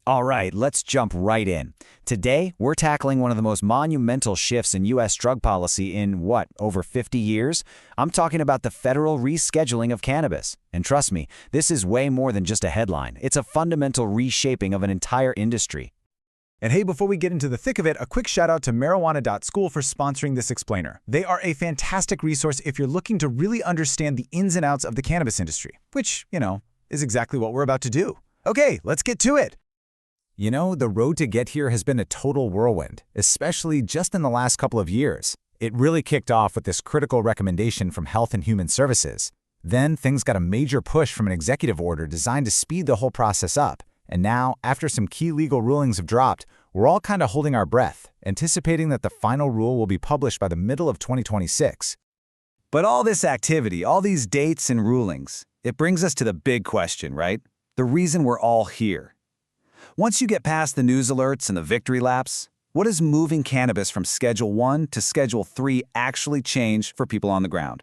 All right, let's jump right in. Today, we're tackling one of the most monumental shifts in U.S. drug policy in, over 50 years? I'm talking about the federal rescheduling of cannabis. And trust me, this is way more than just a headline. It's a fundamental reshaping of an entire industry. And hey, before we get into the thick of it, a quick shout out to marijuana.school for sponsoring this explainer. They are a fantastic resource if you're looking to really understand the ins and outs of the cannabis industry, which, is exactly what we're about to do. Okay, let's get to it. The road to get here has been a total whirlwind, especially just in the last couple of years. It really kicked off with this critical recommendation from Health and Human Services. Then things got a major push from an executive order designed to speed the whole process up. And now, after some key legal rulings have dropped, we're all kind of holding our breath, anticipating that the final rule will be published by the middle of 2026. But all this activity, all these dates and rulings, it brings us to the big question, right? The reason we're all here. Once you get past the news alerts and the victory laps, what does moving cannabis from Schedule 1 to Schedule 3 actually change for people on the ground?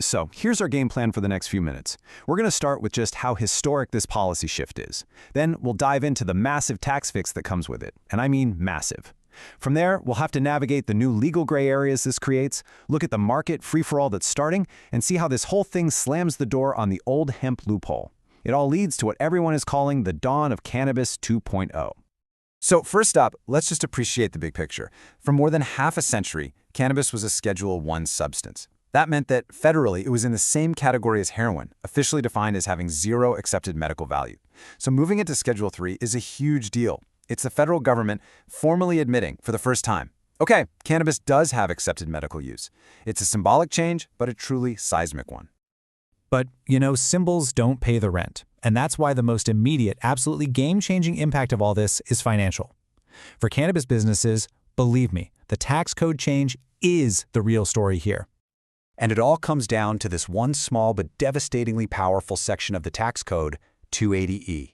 So here's our game plan for the next few minutes. We're going to start with just how historic this policy shift is. Then we'll dive into the massive tax fix that comes with it, and I mean massive. From there, we'll have to navigate the new legal gray areas this creates, look at the market free-for-all that's starting, and see how this whole thing slams the door on the old hemp loophole. It all leads to what everyone is calling the dawn of Cannabis 2.0. So first up, let's just appreciate the big picture. For more than half a century, cannabis was a Schedule 1 substance. That meant that federally, it was in the same category as heroin, officially defined as having zero accepted medical value. So moving it to Schedule 3 is a huge deal. It's the federal government formally admitting, for the first time, okay, cannabis does have accepted medical use. It's a symbolic change, but a truly seismic one. But, symbols don't pay the rent. And that's why the most immediate, absolutely game-changing impact of all this is financial. For cannabis businesses, believe me, the tax code change is the real story here. And it all comes down to this one small but devastatingly powerful section of the tax code, 280E.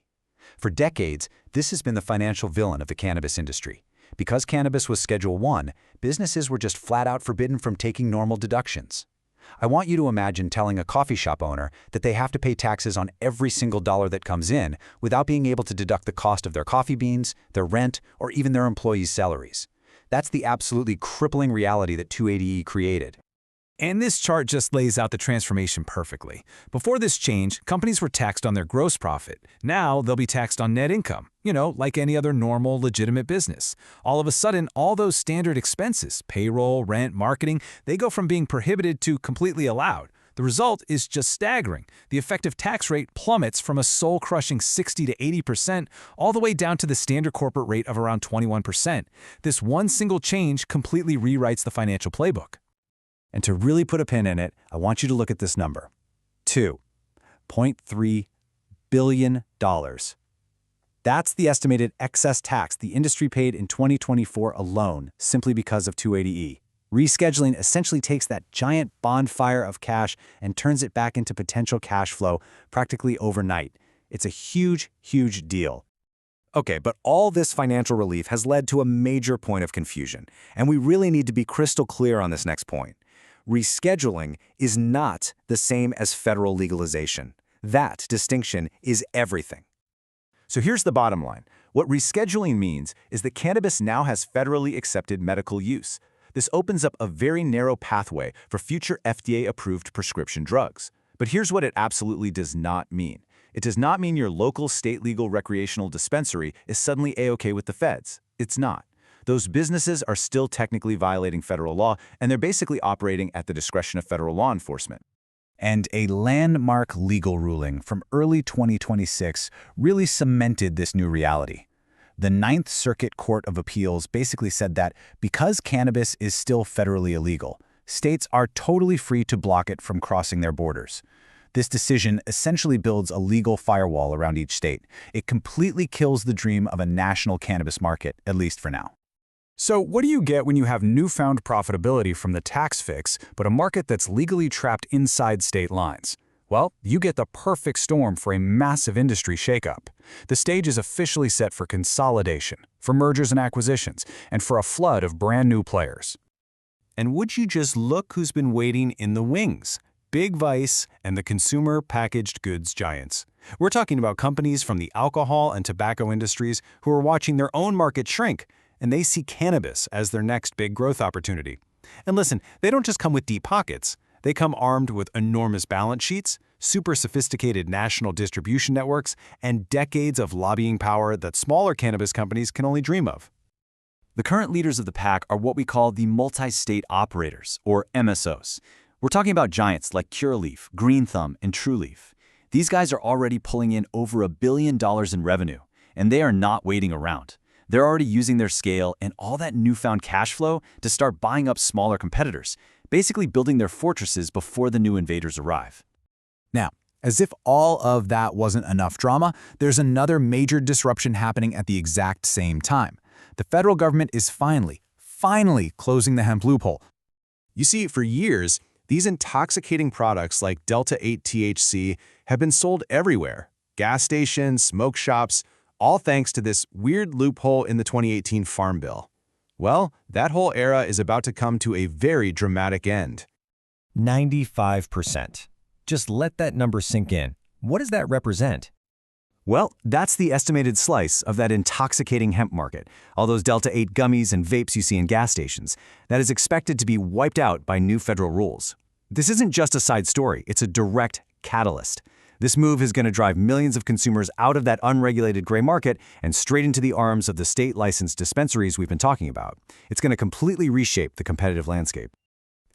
For decades, this has been the financial villain of the cannabis industry. Because cannabis was Schedule 1, businesses were just flat out forbidden from taking normal deductions. I want you to imagine telling a coffee shop owner that they have to pay taxes on every single dollar that comes in without being able to deduct the cost of their coffee beans, their rent, or even their employees' salaries. That's the absolutely crippling reality that 280E created. And this chart just lays out the transformation perfectly. Before this change, companies were taxed on their gross profit. Now they'll be taxed on net income, like any other normal, legitimate business. All of a sudden, all those standard expenses, payroll, rent, marketing, they go from being prohibited to completely allowed. The result is just staggering. The effective tax rate plummets from a soul-crushing 60 to 80% all the way down to the standard corporate rate of around 21%. This one single change completely rewrites the financial playbook. And to really put a pin in it, I want you to look at this number. $2.3 billion. That's the estimated excess tax the industry paid in 2024 alone, simply because of 280E. Rescheduling essentially takes that giant bonfire of cash and turns it back into potential cash flow practically overnight. It's a huge, huge deal. Okay, but all this financial relief has led to a major point of confusion, and we really need to be crystal clear on this next point. Rescheduling is not the same as federal legalization. That distinction is everything. So here's the bottom line. What rescheduling means is that cannabis now has federally accepted medical use. This opens up a very narrow pathway for future FDA-approved prescription drugs. But here's what it absolutely does not mean. It does not mean your local state legal recreational dispensary is suddenly A-OK with the feds. It's not. Those businesses are still technically violating federal law, and they're basically operating at the discretion of federal law enforcement. And a landmark legal ruling from early 2026 really cemented this new reality. The Ninth Circuit Court of Appeals basically said that because cannabis is still federally illegal, states are totally free to block it from crossing their borders. This decision essentially builds a legal firewall around each state. It completely kills the dream of a national cannabis market, at least for now. So what do you get when you have newfound profitability from the tax fix, but a market that's legally trapped inside state lines? Well, you get the perfect storm for a massive industry shakeup. The stage is officially set for consolidation, for mergers and acquisitions, and for a flood of brand new players. And would you just look who's been waiting in the wings? big vice and the consumer packaged goods giants. We're talking about companies from the alcohol and tobacco industries who are watching their own market shrink, and they see cannabis as their next big growth opportunity. And listen, they don't just come with deep pockets. They come armed with enormous balance sheets, super sophisticated national distribution networks, and decades of lobbying power that smaller cannabis companies can only dream of. The current leaders of the pack are what we call the multi-state operators, or MSOs. We're talking about giants like Curaleaf, Green Thumb, and Trulieve. These guys are already pulling in over $1 billion in revenue, and they are not waiting around. They're already using their scale and all that newfound cash flow to start buying up smaller competitors, basically building their fortresses before the new invaders arrive. Now, as if all of that wasn't enough drama, there's another major disruption happening at the exact same time. The federal government is finally closing the hemp loophole. You see, for years, these intoxicating products like Delta-8 THC have been sold everywhere. Gas stations, smoke shops, all thanks to this weird loophole in the 2018 Farm Bill. Well, that whole era is about to come to a very dramatic end. 95%. Just let that number sink in. What does that represent? Well, that's the estimated slice of that intoxicating hemp market, all those Delta-8 gummies and vapes you see in gas stations, that is expected to be wiped out by new federal rules. This isn't just a side story, it's a direct catalyst. This move is going to drive millions of consumers out of that unregulated gray market and straight into the arms of the state-licensed dispensaries we've been talking about. It's going to completely reshape the competitive landscape.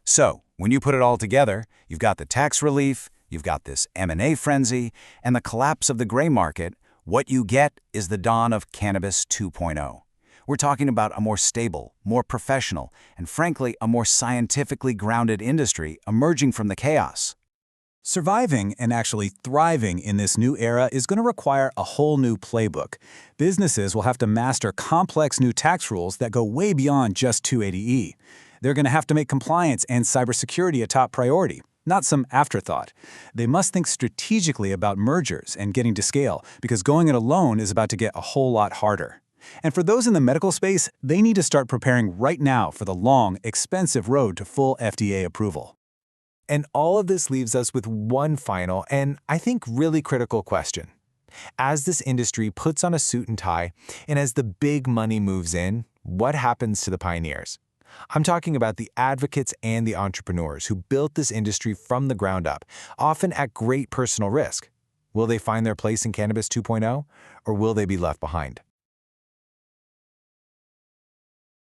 So, when you put it all together, you've got the tax relief, you've got this M&A frenzy, and the collapse of the gray market. What you get is the dawn of Cannabis 2.0. We're talking about a more stable, more professional, and frankly, a more scientifically grounded industry emerging from the chaos. Surviving and actually thriving in this new era is going to require a whole new playbook. Businesses will have to master complex new tax rules that go way beyond just 280E. They're going to have to make compliance and cybersecurity a top priority, not some afterthought. They must think strategically about mergers and getting to scale, because going it alone is about to get a whole lot harder. And for those in the medical space, they need to start preparing right now for the long, expensive road to full FDA approval. And all of this leaves us with one final and, I think, really critical question. As this industry puts on a suit and tie, and as the big money moves in, what happens to the pioneers? I'm talking about the advocates and the entrepreneurs who built this industry from the ground up, often at great personal risk. Will they find their place in Cannabis 2.0, or will they be left behind?